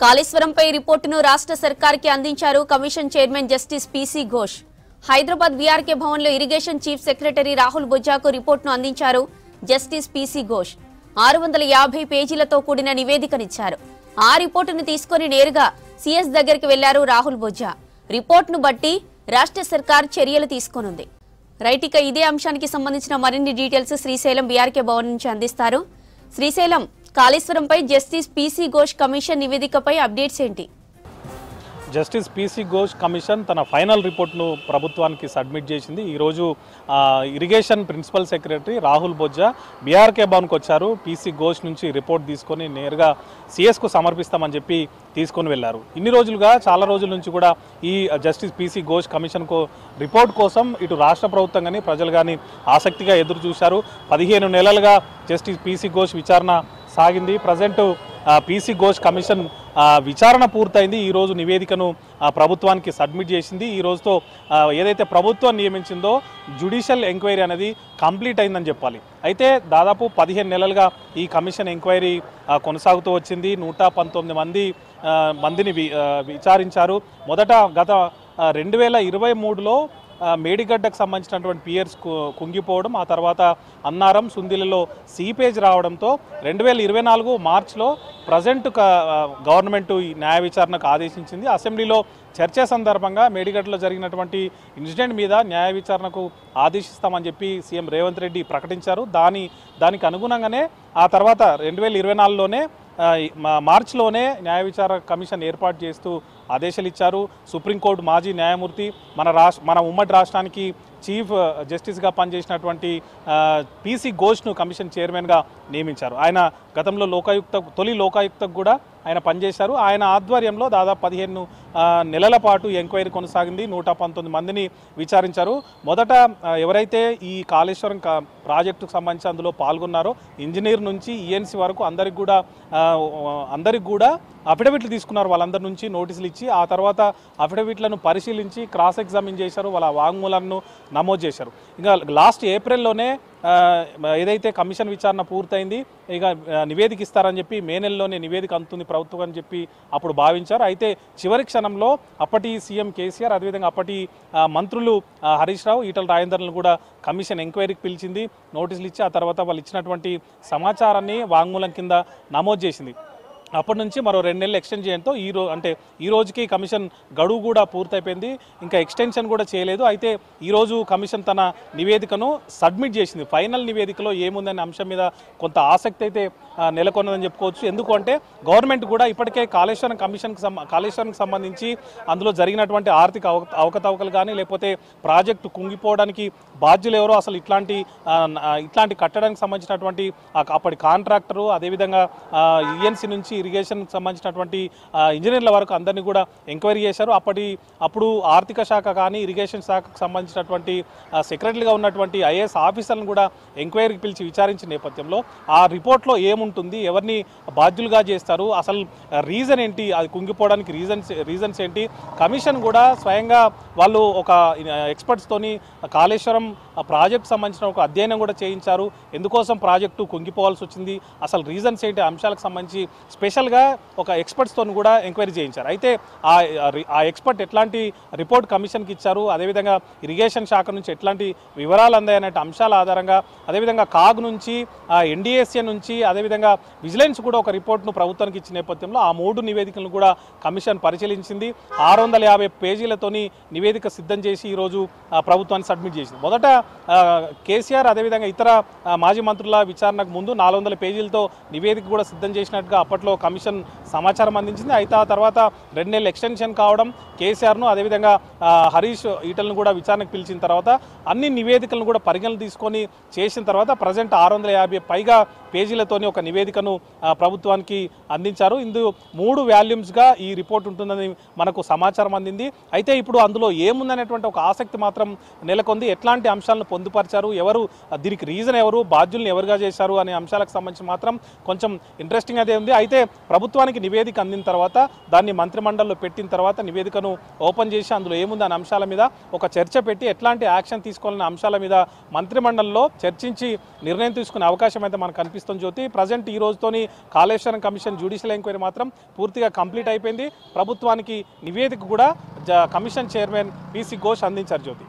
కాళేశ్వరంపై రిపోర్టును రాష్ట్ర సర్కార్కి అందించారు commission chairman justice PC Ghosh. Hyderabad VRK భవన్లో ఇరిగేషన్ చీఫ్ సెక్రటరీ రాహుల్ బొజ్జాకు రిపోర్టును అందించారు జస్టిస్ పీసీ ఘోష్. 650 పేజీలతో కూడిన నివేదికనిచ్చారు. ఆ రిపోర్టును తీసుకుని నేరుగా సీఎస్ దగ్గరికి వెళ్లారు రాహుల్ బొజ్జా. రిపోర్టును బట్టి రాష్ట్ర సర్కార్ చర్యలు తీసుకోనుంది. రైట్, ఇక ఇదే అంశానికి సంబంధించిన మరిన్ని డీటెయిల్స్ శ్రీశైలం వీఆర్కే భవన్ నుంచి అందిస్తారు. శ్రీశైలం, కాళేశ్వరంపై జస్టిస్ పీసీ ఘోష్ కమిషన్ నివేదికపై అప్డేట్స్ ఏంటి? జస్టిస్ పీసీ ఘోష్ కమిషన్ తన ఫైనల్ రిపోర్ట్ను ప్రభుత్వానికి సబ్మిట్ చేసింది. ఈరోజు irrigation principal secretary Rahul Bojja BRK భవన్కి వచ్చారు. పీసీ ఘోష్ నుంచి రిపోర్ట్ తీసుకొని నేరుగా సీఎస్కు సమర్పిస్తామని చెప్పి తీసుకొని వెళ్ళారు. ఇన్ని రోజులుగా చాలా రోజుల నుంచి కూడా ఈ జస్టిస్ పీసీ ఘోష్ కమిషన్కు రిపోర్ట్ కోసం ఇటు రాష్ట్ర ప్రభుత్వం కానీ ప్రజలు కానీ ఆసక్తిగా ఎదురు చూశారు. 15 నెలలుగా జస్టిస్ పీసీ ఘోష్ విచారణ సాగింది. ప్రజెంట్ పీసీ ఘోష్ కమిషన్ విచారణ పూర్తయింది. ఈరోజు నివేదికను ప్రభుత్వానికి సబ్మిట్ చేసింది. ఈ రోజుతో ఏదైతే ప్రభుత్వం నియమించిందో జ్యుడిషియల్ ఎంక్వైరీ అనేది కంప్లీట్ అయిందని చెప్పాలి. అయితే దాదాపు 15 నెలలుగా ఈ కమిషన్ ఎంక్వైరీ కొనసాగుతూ వచ్చింది. 119 మందిని విచారించారు. మొదట గత 2023లో మేడిగడ్డకు సంబంధించినటువంటి పియర్స్ కుంగిపోవడం, ఆ తర్వాత అన్నారం సుందిలలో సీపేజ్ రావడంతో 2024 మార్చిలో ప్రజెంట్ గవర్నమెంట్ న్యాయ విచారణకు ఆదేశించింది. అసెంబ్లీలో చర్చ సందర్భంగా మేడిగడ్డలో జరిగినటువంటి ఇన్సిడెంట్ మీద న్యాయ విచారణకు ఆదేశిస్తామని చెప్పి సీఎం రేవంత్ రెడ్డి ప్రకటించారు. దానికి అనుగుణంగానే ఆ తర్వాత 2024లోనే మార్చిలోనే న్యాయ విచారణ కమిషన్ ఏర్పాటు చేస్తూ ఆదేశాలు ఇచ్చారు. సుప్రీంకోర్టు మాజీ న్యాయమూర్తి మన ఉమ్మడి రాష్ట్రానికి చీఫ్ జస్టిస్గా పనిచేసినటువంటి పీసీ ఘోష్ను కమిషన్ చైర్మన్గా నియమించారు. ఆయన గతంలో తొలి లోకాయుక్తకు కూడా ఆయన పనిచేశారు. ఆయన ఆధ్వర్యంలో దాదాపు 15 నెలల పాటు ఎంక్వైరీ కొనసాగింది. 119 మందిని విచారించారు. మొదట ఎవరైతే ఈ కాళేశ్వరం ప్రాజెక్టుకు సంబంధించి అందులో పాల్గొన్నారో ఇంజనీర్ నుంచి ఈఎన్సీ వరకు అందరికి కూడా అఫిడవిట్లు తీసుకున్నారు. వాళ్ళందరి నుంచి నోటీసులు ఇచ్చి ఆ తర్వాత అఫిడవిట్లను పరిశీలించి క్రాస్ ఎగ్జామిన్ చేశారు. వాళ్ళ వాంగ్మూలాలను నమోదు చేశారు. ఇంకా లాస్ట్ ఏప్రిల్లోనే ఏదైతే కమిషన్ విచారణ పూర్తయింది, ఇక నివేదిక ఇస్తారని చెప్పి మే నెలలోనే నివేదిక అందుతుంది ప్రభుత్వం అని చెప్పి అప్పుడు భావించారు. అయితే చివరి క్షణంలో అప్పటి సీఎం కేసీఆర్, అదేవిధంగా అప్పటి మంత్రులు హరీష్ రావు, ఈటల రాజేందర్లను కూడా కమిషన్ ఎంక్వైరీకి పిలిచింది. నోటీసులు ఇచ్చి ఆ తర్వాత వాళ్ళు ఇచ్చినటువంటి సమాచారాన్ని వాంగ్మూలం కింద నమోదు చేసింది. అప్పటి నుంచి మరో 2 నెలలు ఎక్స్టెండ్ చేయడంతో ఈ రోజుకి కమిషన్ గడువు కూడా పూర్తయిపోయింది. ఇంకా ఎక్స్టెన్షన్ కూడా చేయలేదు. అయితే ఈరోజు కమిషన్ తన నివేదికను సబ్మిట్ చేసింది. ఫైనల్ నివేదికలో ఏముందనే అంశం మీద కొంత ఆసక్తి అయితే నెలకొన్నదని చెప్పుకోవచ్చు. ఎందుకంటే గవర్నమెంట్ కూడా ఇప్పటికే కాళేశ్వరంకి సంబంధించి అందులో జరిగినటువంటి ఆర్థిక అవకతవకలు కానీ, లేకపోతే ప్రాజెక్టు కుంగిపోవడానికి బాధ్యులు ఎవరో, అసలు ఇట్లాంటి కట్టడానికి సంబంధించినటువంటి అప్పటి కాంట్రాక్టరు, అదేవిధంగా ఈఎన్సీ నుంచి ఇరిగేషన్కి సంబంధించినటువంటి ఇంజనీర్ల వరకు అందరినీ కూడా ఎంక్వైరీ చేశారు. అప్పుడు ఆర్థిక శాఖ కానీ ఇరిగేషన్ శాఖకు సంబంధించినటువంటి సెక్రటరీగా ఉన్నటువంటి ఐఏఎస్ ఆఫీసర్లను కూడా ఎంక్వైరీకి పిలిచి విచారించిన నేపథ్యంలో ఆ రిపోర్ట్లో ఏముంటుంది, ఎవరిని బాధ్యులుగా చేస్తారు, అసలు రీజన్ ఏంటి, అది కుంగిపోవడానికి రీజన్స్ ఏంటి, కమిషన్ కూడా స్వయంగా వాళ్ళు ఒక ఎక్స్పర్ట్స్తోని కాళేశ్వరం ప్రాజెక్టు సంబంధించిన ఒక అధ్యయనం కూడా చేయించారు. ఎందుకోసం ప్రాజెక్టు కుంగిపోవాల్సి వచ్చింది, అసలు రీజన్స్ ఏంటి అంశాలకు సంబంధించి స్పెషల్గా ఒక ఎక్స్పర్ట్స్తో కూడా ఎంక్వైరీ చేయించారు. అయితే ఆ ఎక్స్పర్ట్ ఎట్లాంటి రిపోర్ట్ కమిషన్కి ఇచ్చారు, అదేవిధంగా ఇరిగేషన్ శాఖ నుంచి ఎట్లాంటి వివరాలు అందాయనే అంశాల ఆధారంగా, అదేవిధంగా కాగ్ నుంచి, ఎన్డీఏసీ నుంచి, అదేవిధంగా విజిలెన్స్ కూడా ఒక రిపోర్ట్ను ప్రభుత్వానికి ఇచ్చిన నేపథ్యంలో ఆ 3 నివేదికలను కూడా కమిషన్ పరిశీలించింది. 650 పేజీలతోని నివేదిక సిద్ధం చేసి ఈరోజు ప్రభుత్వాన్ని సబ్మిట్ చేసింది. మొదట కేసీఆర్, అదేవిధంగా ఇతర మాజీ మంత్రుల విచారణకు ముందు 400 పేజీలతో నివేదిక కూడా సిద్ధం చేసినట్టుగా అప్పట్లో కమిషన్ సమాచారం అందించింది. అయితే ఆ తర్వాత 2 నెలలు ఎక్స్టెన్షన్ కావడం, కేసీఆర్ను అదేవిధంగా హరీష్ ఈటలను కూడా విచారణకు పిలిచిన తర్వాత అన్ని నివేదికలను కూడా పరిగణన తీసుకొని చేసిన తర్వాత ప్రజెంట్ 650 పైగా పేజీలతోని ఒక నివేదికను ప్రభుత్వానికి అందించారు. ఇందులో 3 వాల్యూమ్స్గా ఈ రిపోర్ట్ ఉంటుందని మనకు సమాచారం అందింది. అయితే ఇప్పుడు అందులో ఏముందనేటువంటి ఒక ఆసక్తి మాత్రం నెలకొంది. ఎట్లాంటి అంశాలను పొందుపరిచారు, దీనికి రీజన్ ఎవరు, బాధ్యులను ఎవరుగా చేశారు అనే అంశాలకు సంబంధించి మాత్రం కొంచెం ఇంట్రెస్టింగ్ అదే ఉంది. అయితే ప్రభుత్వానికి నివేదిక అందిన తర్వాత దాన్ని మంత్రిమండలిలో పెట్టిన తర్వాత నివేదికను ఓపెన్ చేసి అందులో ఏముంది అనే అంశాల మీద ఒక చర్చ పెట్టి ఎట్లాంటి యాక్షన్ తీసుకోవాలనే అంశాల మీద మంత్రిమండలిలో చర్చించి నిర్ణయం తీసుకునే అవకాశం అయితే మనకు కనిపిస్తుంది జ్యోతి. ప్రజెంట్ ఈ రోజుతోని కాళేశ్వరం కమిషన్ జ్యుడిషియల్ ఎంక్వైరీ మాత్రం పూర్తిగా కంప్లీట్ అయిపోయింది. ప్రభుత్వానికి నివేదిక కూడా కమిషన్ చైర్మన్ పీసీ ఘోష్ అందించారు జ్యోతి.